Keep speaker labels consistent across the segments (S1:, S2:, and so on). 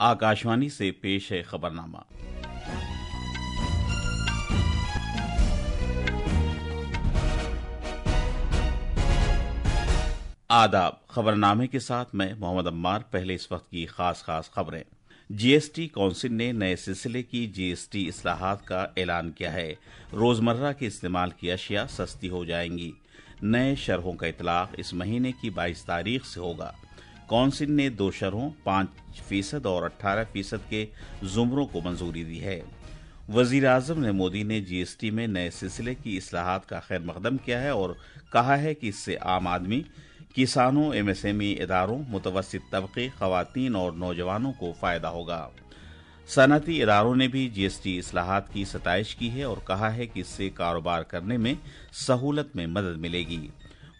S1: आकाशवाणी से पेश है खबरनामा। आदाब। खबरनामे के साथ मैं मोहम्मद अम्मार। पहले इस वक्त की खास खबरें। जीएसटी काउंसिल ने नए सिलसिले की जीएसटी इस्लाहात का ऐलान किया है। रोजमर्रा के इस्तेमाल की अशिया सस्ती हो जाएंगी। नए शरहों का इतलाक इस महीने की 22 तारीख से होगा। काउंसिल ने 2 शरहों 5% और 18% के जुमरों को मंजूरी दी है। वजीर आजम ने मोदी ने जीएसटी में नए सिलसिले की इस्लाहात का खैर मकदम किया है और कहा है कि इससे आम आदमी, किसानों, एमएसएमई इदारों, मुतवस्सित तबके, खवातीन और नौजवानों को फायदा होगा। सनअती इदारों ने भी जीएसटी इस्लाहात की सताइश की है और कहा है कि इससे कारोबार करने में सहूलत में मदद मिलेगी।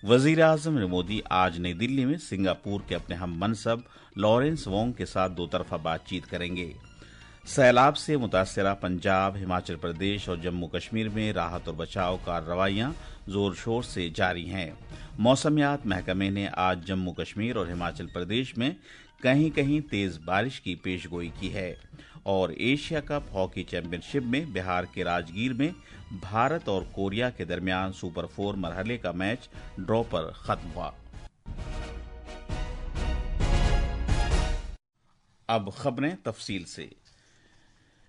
S1: वजीर आजम मोदी आज नई दिल्ली में सिंगापुर के अपने हम मनसब लॉरेंस वोंग के साथ 2 तरफा बातचीत करेंगे। सैलाब से मुतासरा पंजाब, हिमाचल प्रदेश और जम्मू कश्मीर में राहत और बचाव कार्रवाइयां जोर शोर से जारी हैं। मौसमियात महकमे ने आज जम्मू कश्मीर और हिमाचल प्रदेश में कहीं कहीं तेज बारिश की पेशगोई की है। और एशिया कप हॉकी चैंपियनशिप में बिहार के राजगीर में भारत और कोरिया के दरमियान सुपर 4 मरहले का मैच ड्रॉ पर खत्म हुआ। अब खबरें तफसील से।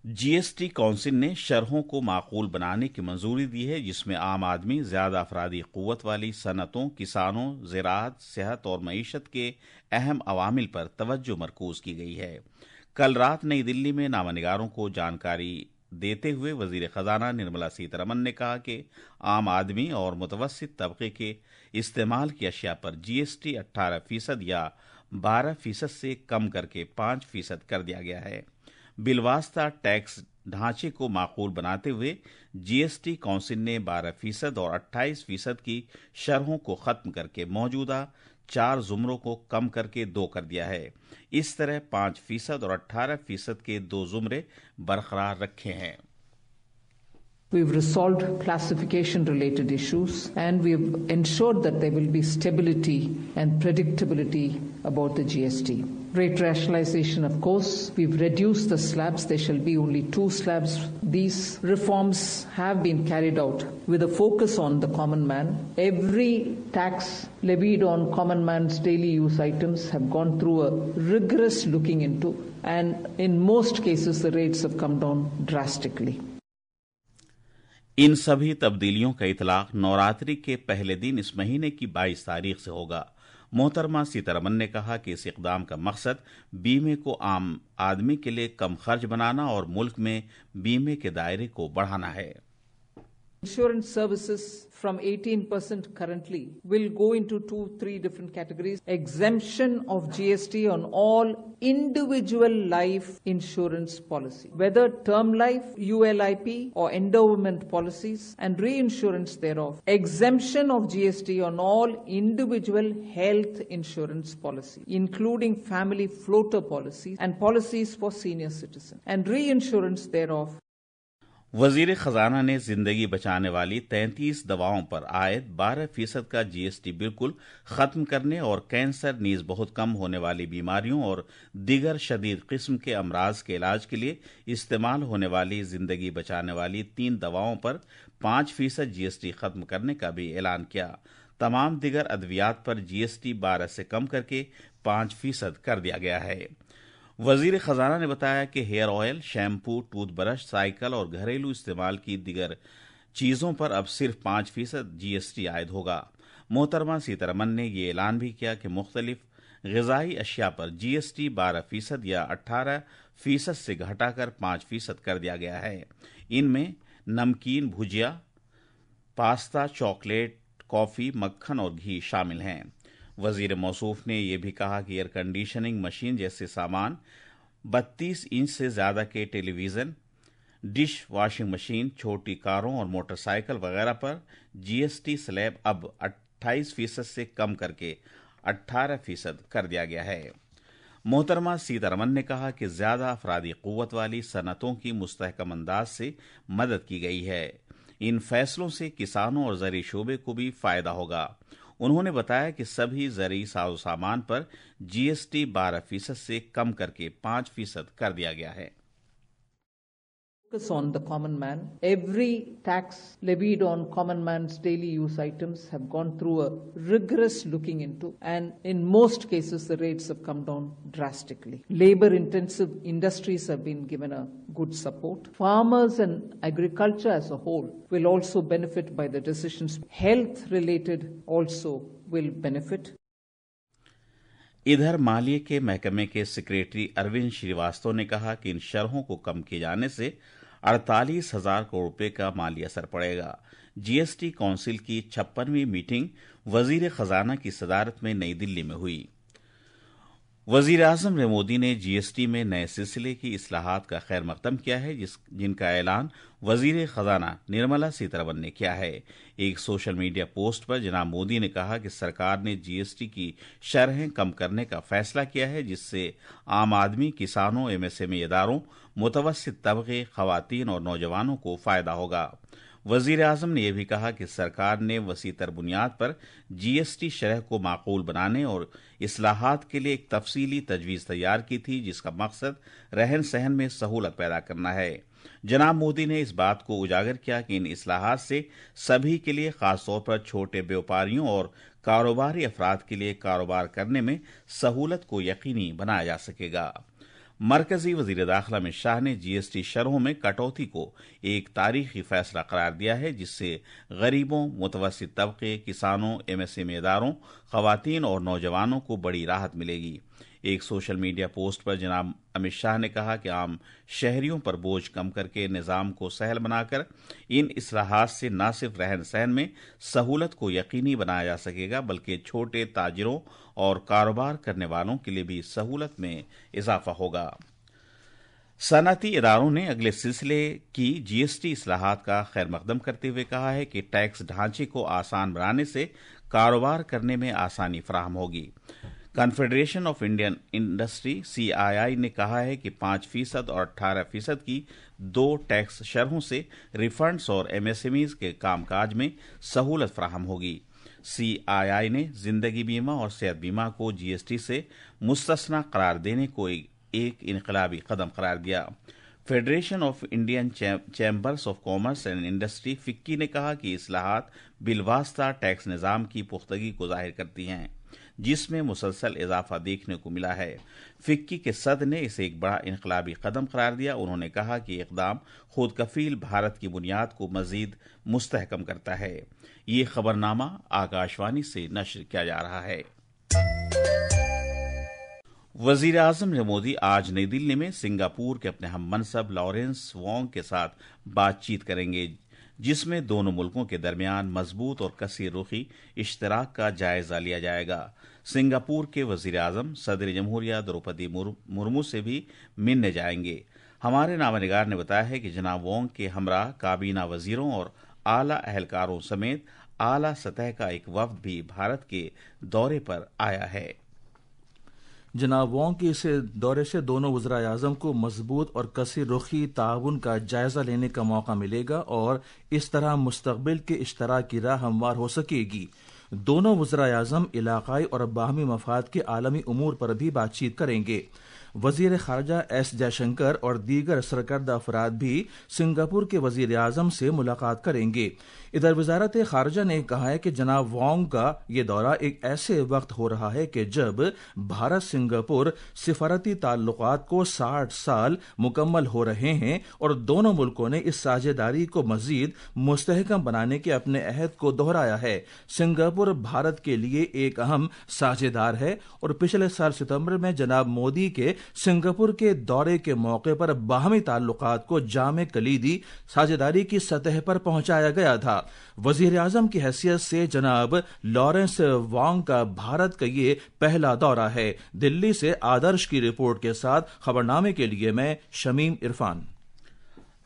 S1: जीएसटी काउंसिल ने शरहों को माकूल बनाने की मंजूरी दी है, जिसमें आम आदमी, ज्यादा अफरादी कुव्वत वाली सनतों, किसानों, ज़राअत, सेहत और मईशत के अहम अवामिल पर तवज्जो मरकूज की गई है। कल रात नई दिल्ली में नामानिगारों को जानकारी देते हुए वजीर खजाना निर्मला सीतारमन ने कहा कि आम आदमी और मुतवस्सित तबके के इस्तेमाल की अशिया पर जीएसटी 18% या 12% से कम करके 5% कर दिया गया है। बिलवास्ता टैक्स ढांचे को माकूल बनाते हुए जीएसटी काउंसिल ने 12% और 28% की शरहों को खत्म करके मौजूदा 4 जुमरों को कम करके 2 कर दिया है। इस तरह 5% और 18% के 2 जुमरे बरकरार रखे हैं।
S2: We've resolved classification-related issues and we've ensured that there will be stability and predictability about the GST. Rate rationalization, of course, we've reduced the slabs. There shall be only 2 slabs. These reforms have been carried out with a focus on the common man. Every tax levied on common man's daily use items have gone through a rigorous looking into, and in most cases the rates have come down drastically.
S1: इन सभी तब्दीलियों का इतलाक नवरात्रि के पहले दिन इस महीने की 22 तारीख से होगा। मोहतरमा सीतारमन ने कहा कि इस इक़दाम का मकसद बीमे को आम आदमी के लिए कम खर्च बनाना और मुल्क में बीमे के दायरे को बढ़ाना है।
S2: Insurance services from 18% currently will go into 2-3 different categories. Exemption of GST on all individual life insurance policy, whether term life, ULIP or endowment policies, and reinsurance thereof. Exemption of GST on all individual health insurance policy, including family floater policies and policies for senior citizens, and reinsurance thereof.
S1: वजीर खजाना ने जिंदगी बचाने वाली 33 दवाओं पर आयद 12% का जीएसटी बिल्कुल खत्म करने और कैंसर नीज बहुत कम होने वाली बीमारियों और दीगर शदीद किस्म के अमराज के इलाज के लिए इस्तेमाल होने वाली जिंदगी बचाने वाली 3 दवाओं पर 5% जीएसटी खत्म करने का भी ऐलान किया। तमाम दीगर अद्वियात पर जीएसटी 12 से कम करके 5% कर दिया गया है। वजीर खजाना ने बताया कि hair oil, shampoo, toothbrush, cycle और घरेलू इस्तेमाल की दीगर चीजों पर अब सिर्फ 5% जीएसटी आयद होगा। मोहतरमा सीतारमन ने ये ऐलान भी किया कि मुख्तलिफ ग़िज़ाई अशिया पर जीएसटी 12% या 18% से घटाकर 5% कर दिया गया है। इनमें नमकीन, भुजिया, पास्ता, चॉकलेट, कॉफी, मक्खन और घी शामिल हैं। वजीर मौसूफ ने यह भी कहा कि एयर कंडीशनिंग मशीन जैसे सामान, 32 इंच से ज्यादा के टेलीविजन, डिश वॉशिंग मशीन, छोटी कारों और मोटरसाइकिल वगैरह पर जीएसटी स्लैब अब 28% से कम करके 18% कर दिया गया है। मोहतरमा सीतारमन ने कहा कि ज्यादा अफरादी कुव्वत वाली सनतों की मुस्तहकम अंदाज से मदद की गई है। इन फैसलों से किसानों और ज़री शोबे को भी फायदा होगा। उन्होंने बताया कि सभी ज़रूरी साजो सामान पर GST 12% से कम करके 5% कर दिया गया है।
S2: Focus on the common man. Every tax levied on common man's daily use items have gone through a rigorous looking into, and in most cases the rates have come down drastically. Labor-intensive industries have been given a good support. Farmers and agriculture as a whole will also benefit by the decisions. Health-related also will benefit.
S1: इधर मालिये के महकमे के secretary Arvind Srivastava ने कहा कि इन शरहों को कम किए जाने से 48,000 करोड़ रुपए का माली असर पड़ेगा। GST काउंसिल की 56वीं मीटिंग वजीर खजाना की सदारत में नई दिल्ली में हुई। वजीर आजम नरेंद्र मोदी ने GST में नए सिलसिले की इस्लाहात का खैर मकदम किया है, जिनका ऐलान वजीर खजाना निर्मला सीतारमण ने किया है। एक सोशल मीडिया पोस्ट पर जनाब मोदी ने कहा कि सरकार ने GST की शरहें कम करने का फैसला किया है, जिससे आम आदमी, किसानों, MSME इदारों, मुतवस्सित तबके, खवातीन और नौजवानों को फायदा होगा। वजीर आजम ने यह भी कहा कि सरकार ने वसीतर बुनियाद पर GST शरह को माकूल बनाने और इस्लाहात के लिए एक तफसीली तजवीज़ तैयार की थी, जिसका मकसद रहन सहन में सहूलत पैदा करना है। जनाब मोदी ने इस बात को उजागर किया कि इन इस्लाहात से सभी के लिए, खासतौर पर छोटे व्यापारियों और कारोबारी अफराद के लिए कारोबार करने में सहूलत को यकीनी बनाया जा सकेगा। मरकजी वजीर दाखिला अमित शाह ने GST शरहों में कटौती को एक तारीखी फैसला करार दिया है, जिससे गरीबों, मुतवस्सित तबके, किसानों, MSME इदारों, खवातीन और नौजवानों को बड़ी राहत मिलेगी। एक सोशल मीडिया पोस्ट पर जनाब अमित शाह ने कहा कि आम शहरियों पर बोझ कम करके निज़ाम को सहल बनाकर इन इस्लाहात से न सिर्फ रहन सहन में सहूलत को यकीनी बनाया जा सकेगा, बल्कि छोटे ताजिरों और कारोबार करने वालों के लिए भी सहूलत में इजाफा होगा। सनअती इदारों ने अगले सिलसिले की GST इस्लाहात का खैर मकदम करते हुए कहा है कि टैक्स ढांचे को आसान बनाने से कारोबार करने में आसानी फराहम होगी। Confederation of Indian industry CII ने कहा है कि 5% और 18% की 2 टैक्स शरहों से रिफंड्स और MSMEs के कामकाज में सहूलत फराहम होगी। CII ने जिंदगी बीमा और सेहत बीमा को GST से मुस्तस्ना करार देने को एक इनकलाबी कदम करार दिया। Federation of Indian chambers of commerce and industry FICCI ने कहा कि इस्लाहात बिलवास्ता टैक्स निज़ाम की पुख्तगी को जाहिर करती हैं, जिसमें मुसलसल इजाफा देखने को मिला है। FICCI के सदर ने इसे एक बड़ा इनकलाबी कदम करार दिया। उन्होंने कहा कि इक़दाम खुद कफील भारत की बुनियाद को मजीद मुस्तहकम करता है। ये खबरनामा आकाशवाणी से नश्र किया जा रहा है। वजीर आजम नरेंद्र मोदी आज नई दिल्ली में सिंगापुर के अपने हम मनसब लॉरेंस वोंग के साथ बातचीत करेंगे, जिसमें दोनों मुल्कों के दरमियान मजबूत और कसीर रुखी इश्तराक का जायजा लिया जाएगा। सिंगापुर के वजीर आजम सदर जमहूरिया द्रौपदी मुर्मू से भी मिलने जाएंगे। हमारे नामानिगार ने बताया है कि जनाब वोंग के हमरा काबीना वजीरों और आला अहलकारों समेत आला सतह का एक वफ्द भी भारत के दौरे पर आया है।
S3: जनाब वोंग के इस दौरे से दोनों वज़राए आज़म को मजबूत और कसीर रुखी ताउन का जायजा लेने का मौका मिलेगा और इस तरह मुस्तक़बिल के इश्तराक की राह हमवार हो सकेगी। दोनों वज़राए आज़म इलाक़ाई और बाहमी मफाद के आलमी उमूर पर भी बातचीत करेंगे। वज़ीर ख़ारजा S जयशंकर और दीगर सरकर्दा अफराद भी सिंगापुर के वज़ीर आज़म से मुलाकात करेंगे। इधर वज़ारत ख़ारजा ने कहा है कि जनाब वोंग का ये दौरा एक ऐसे वक्त हो रहा है कि जब भारत सिंगापुर सिफारती ताल्लुकात को 60 साल मुकम्मल हो रहे हैं और दोनों मुल्कों ने इस साझेदारी को मजीद मुस्तहकम बनाने के अपने अहद को दोहराया है। सिंगापुर भारत के लिए एक अहम साझेदार है और पिछले साल सितंबर में जनाब मोदी के सिंगापुर के दौरे के मौके पर बाहमी ताल्लुकात को जामे कलीदी साझेदारी की सतह पर पहुंचाया गया था। वजीर आजम की हैसियत से जनाब लॉरेंस वोंग का भारत का ये पहला दौरा है। दिल्ली से आदर्श की रिपोर्ट के साथ खबरनामे के लिए मैं शमीम इरफान।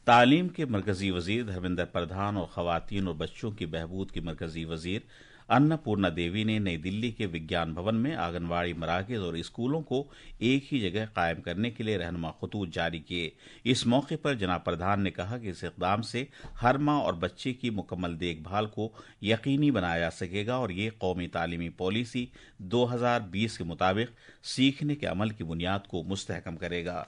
S1: तालीम के मरकजी वजीर धर्मेंद्र प्रधान और खवातीन और बच्चों की बहबूद की मरकजी वजीर अन्नपूर्णा देवी ने नई दिल्ली के विज्ञान भवन में आंगनबाड़ी मराकज़ और स्कूलों को एक ही जगह कायम करने के लिए रहनुमा खतूत जारी किए। इस मौके पर जनाब प्रधान ने कहा कि इस इक़दाम से हर माँ और बच्चे की मुकम्मल देखभाल को यकीनी बनाया जा सकेगा और ये कौमी तालीमी पॉलिसी 2020 के मुताबिक सीखने के अमल की बुनियाद को मुस्तहकम करेगा।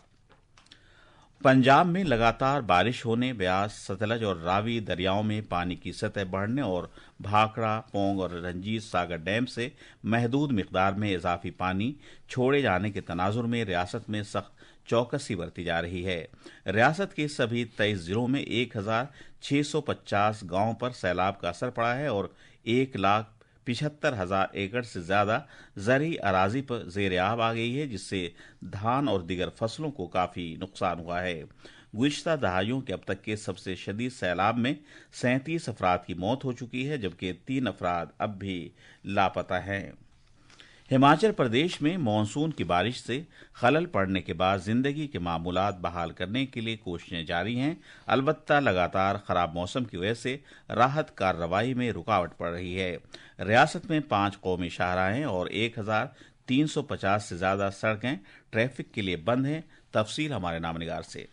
S1: पंजाब में लगातार बारिश होने, ब्यास, सतलज और रावी दरियाओं में पानी की सतह बढ़ने और भाखड़ा, पोंग और रंजीत सागर डैम से महदूद मिकदार में इजाफी पानी छोड़े जाने के तनाजुर में रियासत में सख्त चौकसी बरती जा रही है। रियासत के सभी 23 जिलों में 1650 गांवों पर सैलाब का असर पड़ा है और 1,75,000 एकड़ से ज्यादा ज़रई अराजी पर ज़ेर-ए-आब आ गई है, जिससे धान और दीगर फसलों को काफी नुकसान हुआ है। गुज़िश्ता दहाइयों के अब तक के सबसे शदीद सैलाब में 37 अफराद की मौत हो चुकी है, जबकि 3 अफराद अब भी लापता हैं। हिमाचल प्रदेश में मानसून की बारिश से खलल पड़ने के बाद जिंदगी के मामूलात बहाल करने के लिए कोशिशें जारी हैं। अलबत्ता लगातार खराब मौसम की वजह से राहत कार्रवाई में रुकावट पड़ रही है। रियासत में 5 कौमी शाहराहें और 1350 से ज्यादा सड़कें ट्रैफिक के लिए बंद हैं। तफसील हमारे नामनिगार से।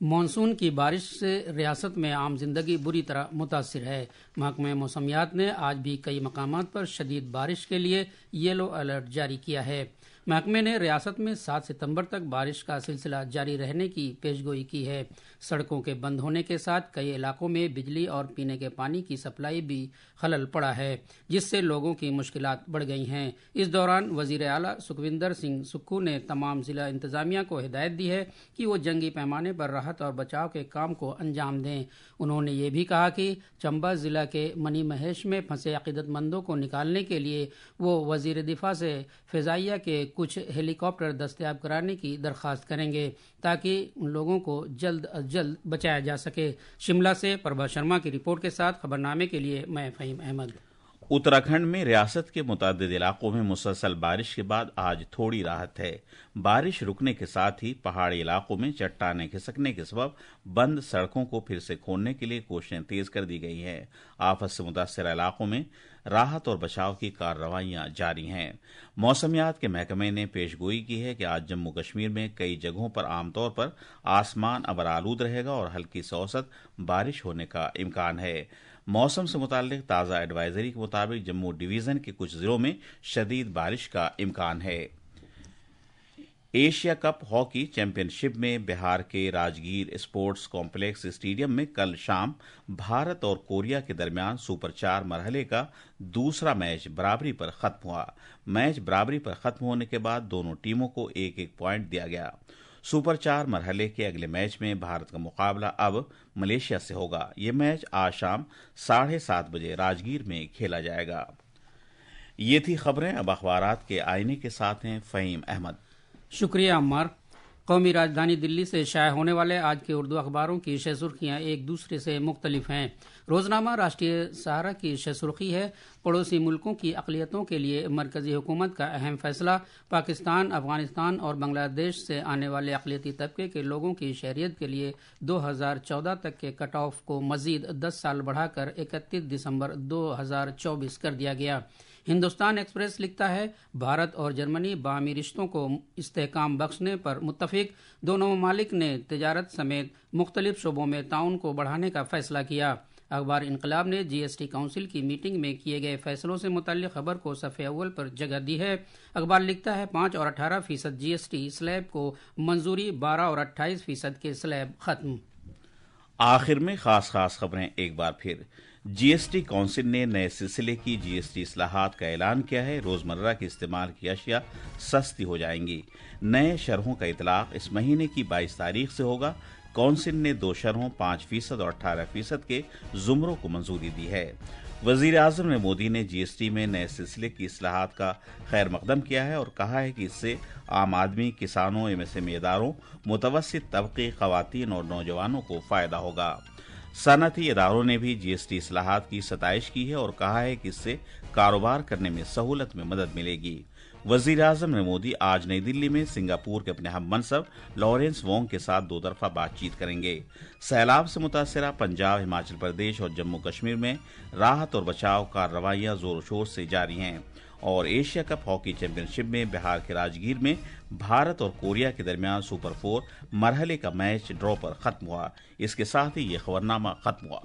S4: मानसून की बारिश से रियासत में आम जिंदगी बुरी तरह मुतासिर है। महकमे मौसमियात ने आज भी कई मकामात पर शदीद बारिश के लिए येलो अलर्ट जारी किया है। महकमे ने रियासत में 7 सितंबर तक बारिश का सिलसिला जारी रहने की पेशगोई की है। सड़कों के बंद होने के साथ कई इलाकों में बिजली और पीने के पानी की सप्लाई भी खलल पड़ा है, जिससे लोगों की मुश्किलात बढ़ गई हैं। इस दौरान वजीर आला सुखविंदर सिंह सुक्खू ने तमाम जिला इंतजामिया को हिदायत दी है कि वो जंगी पैमाने पर राहत और बचाव के काम को अंजाम दें। उन्होंने ये भी कहा कि चंबा जिला के मनी महेश में फंसे अकीदतमंदों को निकालने के लिए वो वजीर दिफा से फिजाइया के कुछ हेलीकॉप्टर दस्तयाब कराने की दरख्वास्त करेंगे ताकि उन लोगों को जल्द अज जल्द बचाया जा सके। शिमला से प्रभा शर्मा की रिपोर्ट के साथ खबरनामे के लिए मैं फहीम अहमद।
S1: उत्तराखंड में रियासत के मुतअद्दिद इलाकों में मुसलसल बारिश के बाद आज थोड़ी राहत है। बारिश रुकने के साथ ही पहाड़ी इलाकों में चट्टानें खिसकने के सबब बंद सड़कों को फिर से खोलने के लिए कोशिशें तेज कर दी गई हैं। आफत से मुतासर इलाकों में राहत और बचाव की कार्रवाइयां जारी हैं। मौसमियात के महकमे ने पेशगोई की है कि आज जम्मू कश्मीर में कई जगहों पर आमतौर पर आसमान अबरालूद रहेगा और हल्की से औसत बारिश होने का इम्कान है। मौसम से मुताल्लिक ताज़ा एडवाइजरी के मुताबिक जम्मू डिवीजन के कुछ जिलों में शदीद बारिश का इम्कान है। एशिया कप हॉकी चैंपियनशिप में बिहार के राजगीर स्पोर्ट्स कॉम्प्लेक्स स्टेडियम में कल शाम भारत और कोरिया के दरमियान सुपर 4 मरहले का दूसरा मैच बराबरी पर खत्म हुआ। मैच बराबरी पर खत्म होने के बाद दोनों टीमों को 1-1 पॉइंट दिया गया। सुपर 4 मरहले के अगले मैच में भारत का मुकाबला अब मलेशिया से होगा। ये मैच आज शाम 7:30 बजे राजगीर में खेला जाएगा। ये थी खबरें। अब अखबारात के आईने के साथ हैं फहीम अहमद।
S4: शुक्रिया अम्मार। कौमी राजधानी दिल्ली से शाये होने वाले आज के उर्दू अखबारों की शह सुर्खियाँ एक दूसरे से मुख्तलिफ हैं। रोजनामा राष्ट्रीय सहारा की शह सुर्खी है, पड़ोसी मुल्कों की अक़लियतों के लिए मरकजी हुकूमत का अहम फैसला। पाकिस्तान, अफगानिस्तान और बांग्लादेश से आने वाले अक़लियती तबके के लोगों की शहरियत के लिए 2014 तक के कट ऑफ को मजीद 10 साल बढ़ाकर 31 दिसंबर 2024 कर दिया गया। हिंदुस्तान एक्सप्रेस लिखता है, भारत और जर्मनी बाहमी रिश्तों को इस्तेहकाम बख्शने पर मुत्तफिक। दोनों ममालिक ने तिजारत समेत मुख्तलिफ शोबों में ताउन को बढ़ाने का फैसला किया। अखबार इनकलाब ने जीएसटी काउंसिल की मीटिंग में किए गए फैसलों से मुताल्लिक खबर को सफ़े अव्वल पर जगह दी है। अखबार लिखता है, 5 और 18% जीएसटी स्लैब को मंजूरी, 12 और 28% के स्लैब खत्म।
S1: आखिर में खास खबरें एक बार फिर। जीएसटी काउंसिल ने नए सिलसिले की जीएसटी इस्लाहात का ऐलान किया है। रोजमर्रा के इस्तेमाल की अशिया सस्ती हो जाएंगी। नए शरहों का इतलाक इस महीने की 22 तारीख से होगा। काउंसिल ने 2 शरहों 5% और 18% के जुमरों को मंजूरी दी है। वजीर आजम ने मोदी ने जीएसटी में नए सिलसिले की इस्लाहात का खैर मकदम किया है और कहा है कि इससे आम आदमी, किसानों, एमएसएमई इदारों, मुतवस्सित तबके, खवातीन और नौजवानों को फायदा होगा। सनअती इदारों ने भी जीएसटी इस्लाहात की सताइश की है और कहा है कि इससे कारोबार करने में सहूलत में मदद मिलेगी। वजीर आजम नरेंद्र मोदी आज नई दिल्ली में सिंगापुर के अपने हम मनसब लॉरेंस वोंग के साथ दो तरफा बातचीत करेंगे। सैलाब से मुतासरा पंजाब, हिमाचल प्रदेश और जम्मू कश्मीर में राहत और बचाव कार्रवाइयां जोर शोर से जारी हैं और एशिया कप हॉकी चैंपियनशिप में बिहार के राजगीर में भारत और कोरिया के दरमियान सुपर 4 मरहले का मैच ड्रॉ पर खत्म हुआ। इसके साथ ही ये खबरनामा खत्म हुआ।